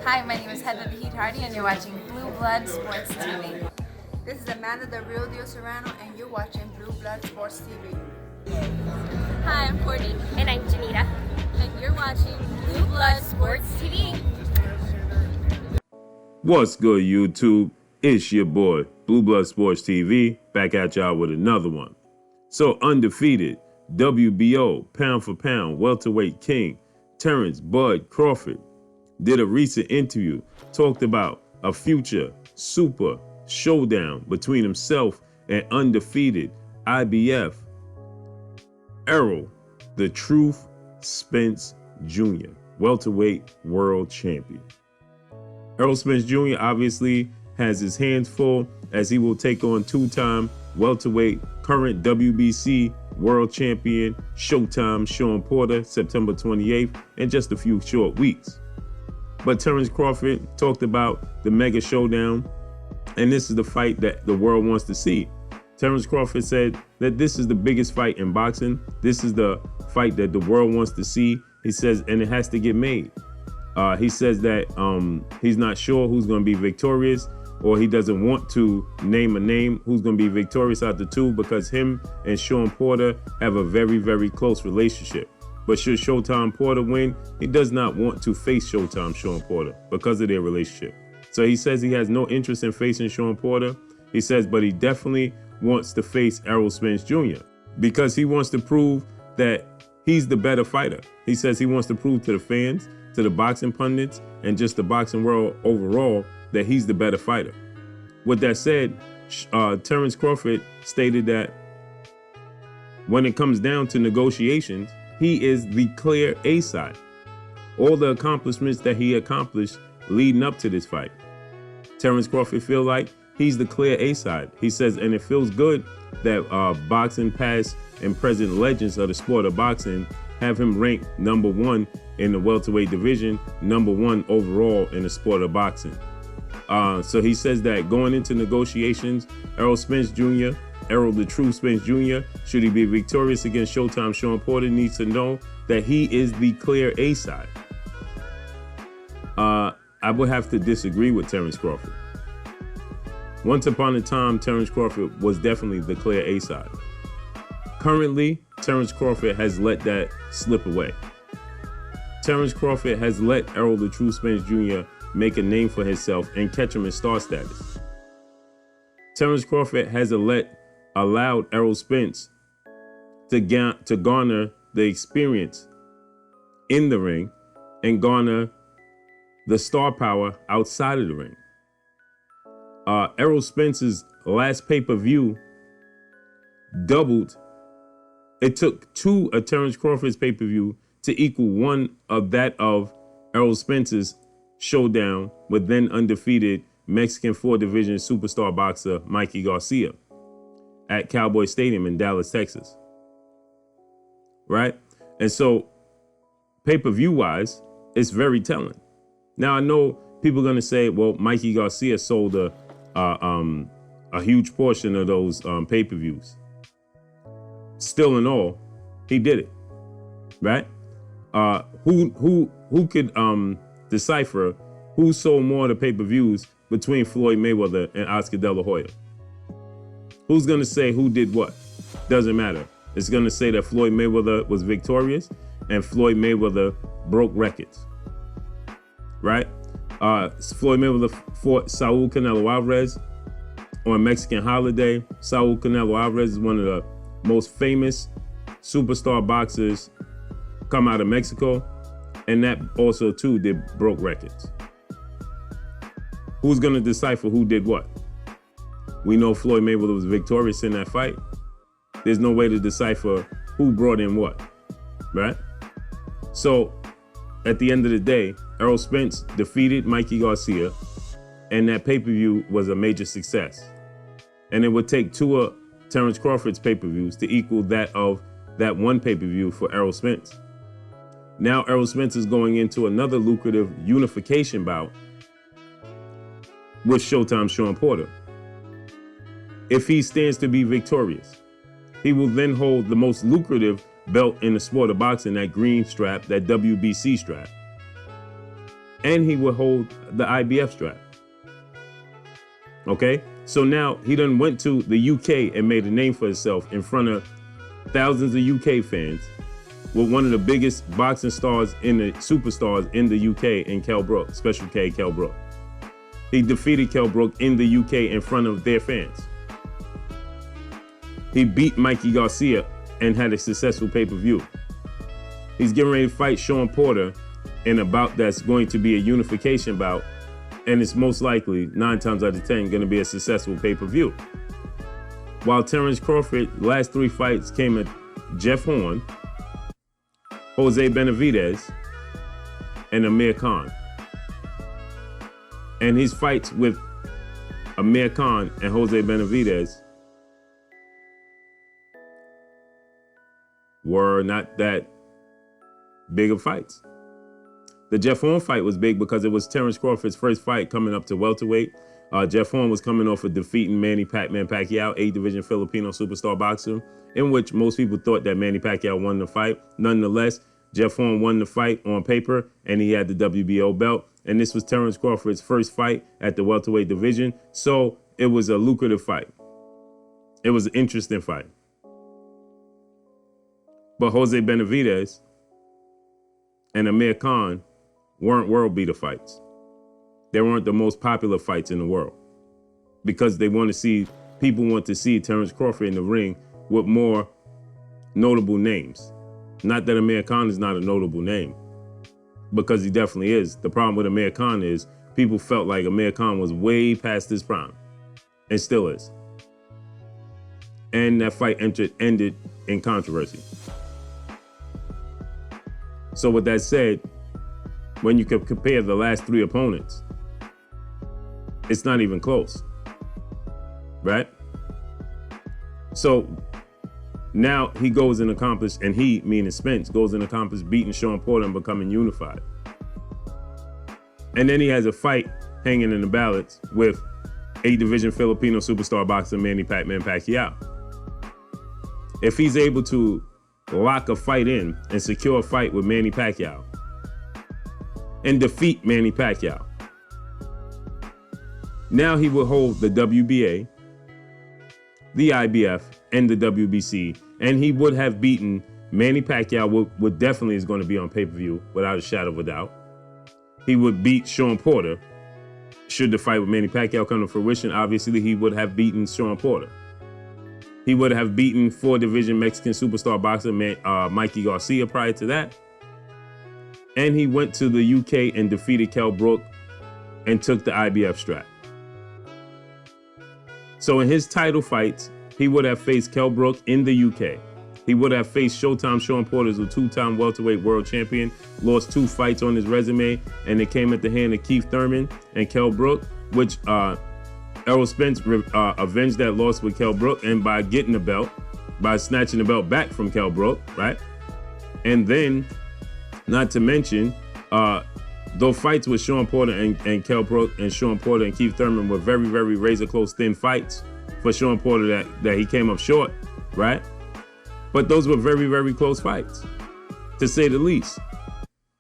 Hi, my name is Heather the Heat Hardy, and you're watching Blue Blood Sports TV. This is Amanda the Real Deal Serrano, and you're watching Blue Blood Sports TV. Hi, I'm Courtney. And I'm Janita. And you're watching Blue Blood Sports TV. What's good, YouTube? It's your boy, Blue Blood Sports TV, back at y'all with another one. So, undefeated, WBO, pound for pound, welterweight king, Terence Bud Crawford, did a recent interview, talked about a future super showdown between himself and undefeated IBF Errol, the Truth Spence Jr., welterweight world champion. Errol Spence Jr. obviously has his hands full as he will take on two-time welterweight current WBC world champion Showtime Shawn Porter September 28th in just a few short weeks. But Terence Crawford talked about the mega showdown, and this is the fight that the world wants to see. Terence Crawford said that this is the biggest fight in boxing. This is the fight that the world wants to see. He says, and it has to get made. He says that he's not sure who's going to be victorious, or he doesn't want to name a name who's going to be victorious out the two, because him and Shawn Porter have a very, very close relationship. But should Showtime Porter win, he does not want to face Showtime Shawn Porter because of their relationship. So he says he has no interest in facing Shawn Porter. He says, but he definitely wants to face Errol Spence Jr. because he wants to prove that he's the better fighter. He says he wants to prove to the fans, to the boxing pundits, and just the boxing world overall that he's the better fighter. With that said, Terence Crawford stated that when it comes down to negotiations, he is the clear A side. All the accomplishments that he accomplished leading up to this fight, Terence Crawford feel like he's the clear A side. He says, and it feels good that boxing past and present legends of the sport of boxing have him ranked #1 in the welterweight division, #1 overall in the sport of boxing. So he says that going into negotiations, Errol Spence Jr., Errol the True Spence Jr., should he be victorious against Showtime Shawn Porter, needs to know that he is the clear A side. I would have to disagree with Terence Crawford. Once upon a time, Terence Crawford was definitely the clear A side. Currently, Terence Crawford has let that slip away. Terence Crawford has let Errol the True Spence Jr. make a name for himself and catch him in star status. Terence Crawford has allowed Errol Spence to garner the experience in the ring and garner the star power outside of the ring. Errol Spence's last pay-per-view doubled. It took 2 of Terence Crawford's pay-per-view to equal 1 of that of Errol Spence's showdown with then undefeated Mexican 4-division superstar boxer Mikey Garcia at Cowboy Stadium in Dallas, Texas. Right? And so pay-per-view wise, it's very telling. Now I know people are going to say, well, Mikey Garcia sold a huge portion of those pay-per-views. Still in all, he did it, right? Who could decipher who sold more of the pay-per-views between Floyd Mayweather and Oscar De La Hoya? Who's gonna say who did what? Doesn't matter. It's gonna say that Floyd Mayweather was victorious and Floyd Mayweather broke records, right? Floyd Mayweather fought Saul Canelo Alvarez on Mexican holiday. Saul Canelo Alvarez is one of the most famous superstar boxers come out of Mexico, and that also too broke records. Who's gonna decipher who did what? We know Floyd Mayweather was victorious in that fight. There's no way to decipher who brought in what, right? So at the end of the day, Errol Spence defeated Mikey Garcia, and that pay-per-view was a major success. And it would take 2 of Terence Crawford's pay-per-views to equal that of that one pay-per-view for Errol Spence. Now Errol Spence is going into another lucrative unification bout with Showtime Shawn Porter. If he stands to be victorious, he will then hold the most lucrative belt in the sport of boxing, that green strap, that WBC strap. and he would hold the IBF strap. Okay, so now he done went to the UK and made a name for himself in front of thousands of UK fans with one of the biggest boxing stars in the superstars in the UK in Kell Brook, Special K Kell Brook. He defeated Kell Brook in the UK in front of their fans. He beat Mikey Garcia and had a successful pay-per-view. He's getting ready to fight Sean Porter in a bout that's going to be a unification bout, and it's most likely 9 times out of 10 going to be a successful pay-per-view. While Terence Crawford, last 3 fights came at Jeff Horn, Jose Benavidez, and Amir Khan. And his fights with Amir Khan and Jose Benavidez were not that big of fights. The Jeff Horn fight was big because it was Terence Crawford's first fight coming up to welterweight. Jeff Horn was coming off of defeating Manny Pacquiao, 8-division Filipino superstar boxer, in which most people thought that Manny Pacquiao won the fight. Nonetheless, Jeff Horn won the fight on paper, and he had the WBO belt. And this was Terence Crawford's first fight at the welterweight division. So it was a lucrative fight. It was an interesting fight. But Jose Benavidez and Amir Khan weren't world beater fights. They weren't the most popular fights in the world because people want to see Terence Crawford in the ring with more notable names. Not that Amir Khan is not a notable name, because he definitely is. The problem with Amir Khan is people felt like Amir Khan was way past his prime, and still is. And that fight ended in controversy. So with that said, when you can compare the last 3 opponents, it's not even close, right? So now he goes and accomplished, and he, meaning Spence, goes and accomplished beating Sean Porter and becoming unified. And then he has a fight hanging in the balance with 8-division Filipino superstar boxer Manny Pacquiao. If he's able to lock a fight in and secure a fight with Manny Pacquiao and defeat Manny Pacquiao, now he will hold the WBA, the IBF, and the WBC, and he would have beaten Manny Pacquiao, what definitely is going to be on pay-per-view without a shadow of a doubt. He would beat Sean Porter. Should the fight with Manny Pacquiao come to fruition, obviously he would have beaten Sean Porter. He would have beaten 4-division Mexican superstar boxer Mikey Garcia prior to that. And he went to the UK and defeated Kell Brook and took the IBF strap. So in his title fights, he would have faced Kell Brook in the UK. He would have faced Showtime Sean Porter, who's a 2-time welterweight world champion, lost 2 fights on his resume, and it came at the hand of Keith Thurman and Kell Brook, which Errol Spence avenged that loss with Kell Brook, and by getting the belt, by snatching the belt back from Kell Brook, right? And then, not to mention, those fights with Sean Porter and Kell Brook and Sean Porter and Keith Thurman were very, very razor-close thin fights for Sean Porter that he came up short, right? But those were very, very close fights, to say the least.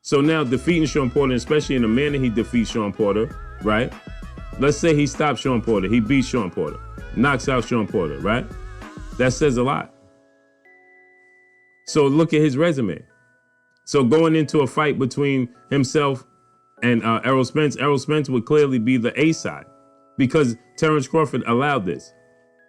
So now defeating Sean Porter, especially in the manner he defeats Sean Porter, right? Let's say he stops Sean Porter, he beats Sean Porter, knocks out Sean Porter, right? That says a lot. So look at his resume. So going into a fight between himself and Errol Spence would clearly be the A side because Terence Crawford allowed this,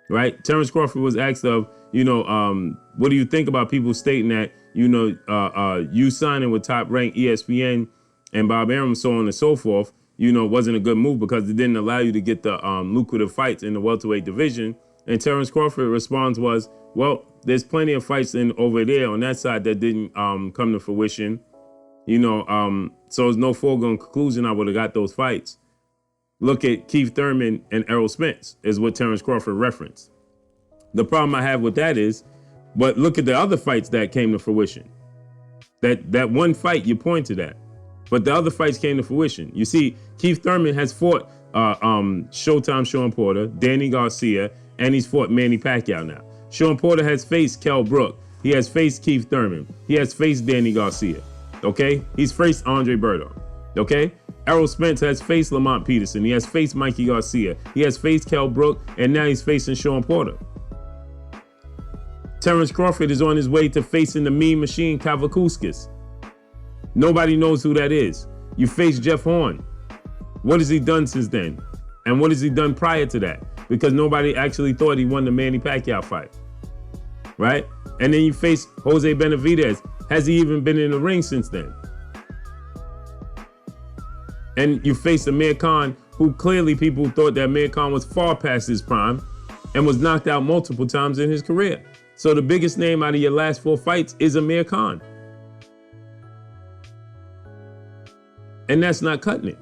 right? Terence Crawford was asked of, what do you think about people stating that, you signing with top-ranked ESPN and Bob Arum, so on and so forth, wasn't a good move because it didn't allow you to get the lucrative fights in the welterweight division. And Terence Crawford's response was, well, there's plenty of fights over there on that side that didn't come to fruition. So it's no foregone conclusion I would have got those fights. Look at Keith Thurman and Errol Spence is what Terence Crawford referenced. The problem I have with that is, but look at the other fights that came to fruition. That one fight you pointed at, but the other fights came to fruition. You see, Keith Thurman has fought Showtime Sean Porter, Danny Garcia, and he's fought Manny Pacquiao now. Sean Porter has faced Kell Brook. He has faced Keith Thurman. He has faced Danny Garcia. Okay? He's faced Andre Berto. Okay? Errol Spence has faced Lamont Peterson. He has faced Mikey Garcia. He has faced Kell Brook, and now he's facing Shawn Porter. Terence Crawford is on his way to facing the Mean Machine Kavakuskis. Nobody knows who that is. You face Jeff Horn. What has he done since then? And what has he done prior to that? Because nobody actually thought he won the Manny Pacquiao fight, right? And then you face Jose Benavidez. Has he even been in the ring since then? And you face Amir Khan, who clearly people thought that Amir Khan was far past his prime and was knocked out multiple times in his career. So the biggest name out of your last 4 fights is Amir Khan. And that's not cutting it.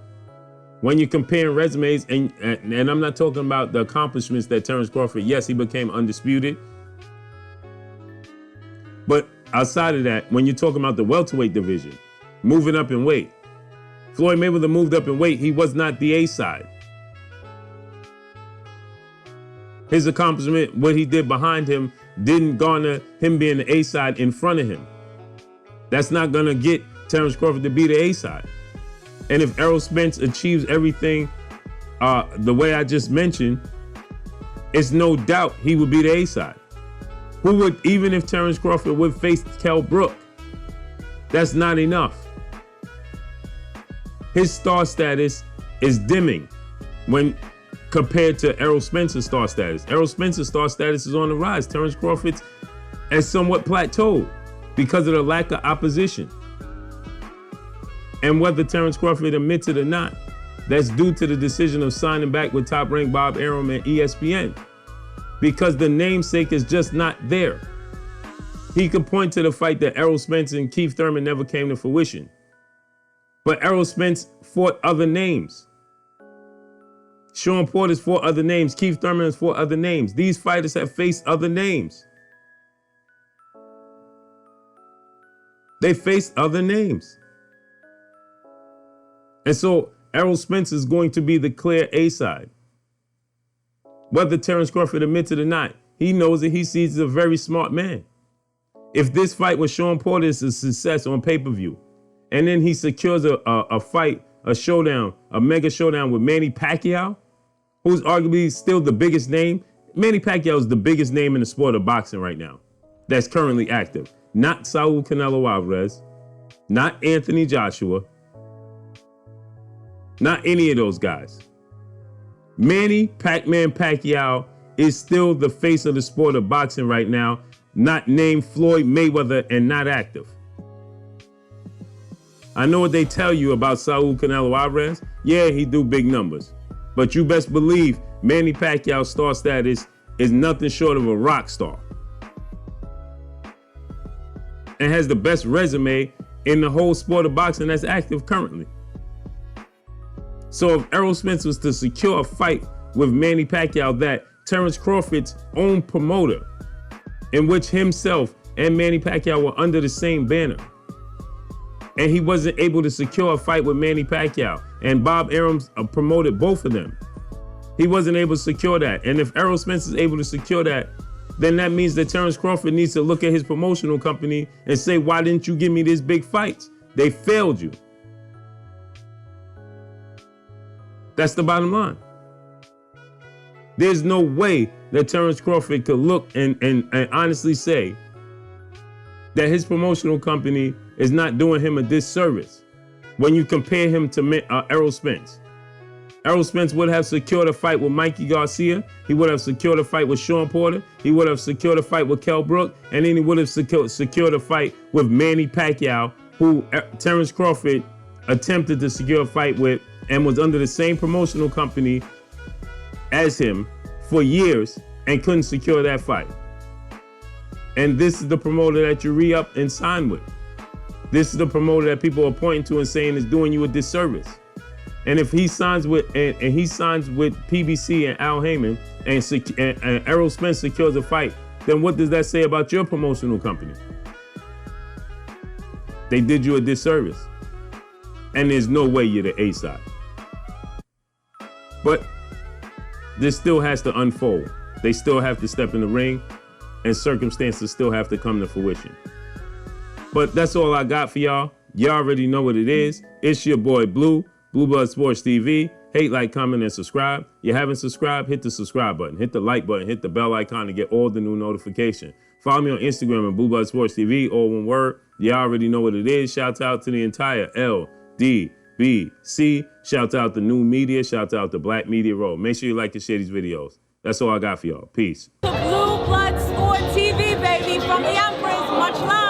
When you're comparing resumes, and I'm not talking about the accomplishments that Terence Crawford, yes, he became undisputed. But outside of that, when you're talking about the welterweight division, moving up in weight, Floyd Mayweather moved up in weight. He was not the A side. His accomplishment, what he did behind him, didn't garner him being the A side in front of him. That's not going to get Terence Crawford to be the A side. And if Errol Spence achieves everything the way I just mentioned, it's no doubt he would be the A side. Who would, even if Terence Crawford would face Kell Brook, that's not enough. His star status is dimming when compared to Errol Spence's star status. Errol Spence's star status is on the rise. Terence Crawford's has somewhat plateaued because of the lack of opposition. And whether Terence Crawford admits it or not, that's due to the decision of signing back with Top Rank Bob Arum and ESPN, because the namesake is just not there. He could point to the fight that Errol Spence and Keith Thurman never came to fruition. But Errol Spence fought other names. Shawn Porter's fought other names. Keith Thurman has fought other names. These fighters have faced other names. They faced other names. And so Errol Spence is going to be the clear A side. Whether Terence Crawford admits it or not, he knows that he sees as a very smart man. If this fight with Shawn Porter is a success on pay-per-view, and then he secures a fight, a showdown, a mega showdown with Manny Pacquiao, who's arguably still the biggest name. Manny Pacquiao is the biggest name in the sport of boxing right now that's currently active. Not Saul Canelo Alvarez, not Anthony Joshua, not any of those guys. Manny Pac-Man Pacquiao is still the face of the sport of boxing right now, not named Floyd Mayweather and not active. I know what they tell you about Saul Canelo Alvarez. Yeah, he do big numbers. But you best believe Manny Pacquiao's star status is nothing short of a rock star. And has the best resume in the whole sport of boxing that's active currently. So if Errol Spence was to secure a fight with Manny Pacquiao, that Terence Crawford's own promoter, in which himself and Manny Pacquiao were under the same banner, and he wasn't able to secure a fight with Manny Pacquiao, and Bob Arum promoted both of them, he wasn't able to secure that. And if Errol Spence is able to secure that, then that means that Terence Crawford needs to look at his promotional company and say, why didn't you give me these big fights? They failed you. That's the bottom line. There's no way that Terence Crawford could look and honestly say that his promotional company is not doing him a disservice when you compare him to Errol Spence. Errol Spence would have secured a fight with Mikey Garcia. He would have secured a fight with Shawn Porter. He would have secured a fight with Kell Brook. And then he would have secured a fight with Manny Pacquiao, who Terence Crawford attempted to secure a fight with and was under the same promotional company as him for years and couldn't secure that fight. And this is the promoter that you re-up and sign with. This is the promoter that people are pointing to and saying is doing you a disservice. And if he signs with PBC and Al Heyman and Errol Spence secures a fight, then what does that say about your promotional company? They did you a disservice. And there's no way you're the A side. But this still has to unfold. They still have to step in the ring, and circumstances still have to come to fruition. But that's all I got for y'all. Y'all already know what it is. It's your boy Blue. Blue Blood Sports TV. Hate, like, comment, and subscribe. You haven't subscribed? Hit the subscribe button. Hit the like button. Hit the bell icon to get all the new notifications. Follow me on Instagram at Blue Blood Sports TV, all one word. You already know what it is. Shout out to the entire LDBC. Shout out to new media. Shout out to Black Media Road. Make sure you like and share these videos. That's all I got for y'all. Peace. Blue Blood Sport TV, baby, from the Empress. Much love.